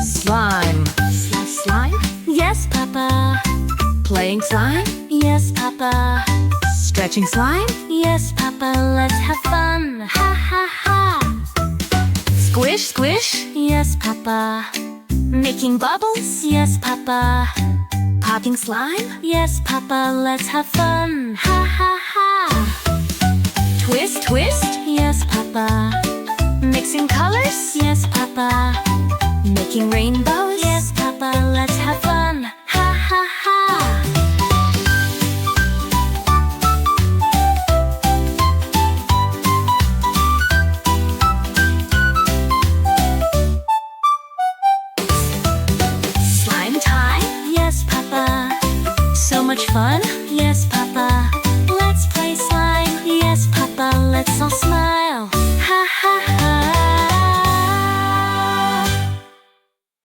Slime. Slime? Yes, Papa. Playing slime? Yes, Papa. Stretching slime? Yes, Papa, let's have fun. Ha ha ha. Squish, squish? Yes, Papa. Making bubbles? Yes, Papa. Popping slime? Yes, Papa, let's have fun. Ha ha ha. Twist, twist? Yes, Papa. Mixing colors? Yes, Papa. Making rainbows? Yes, Papa, let's have fun.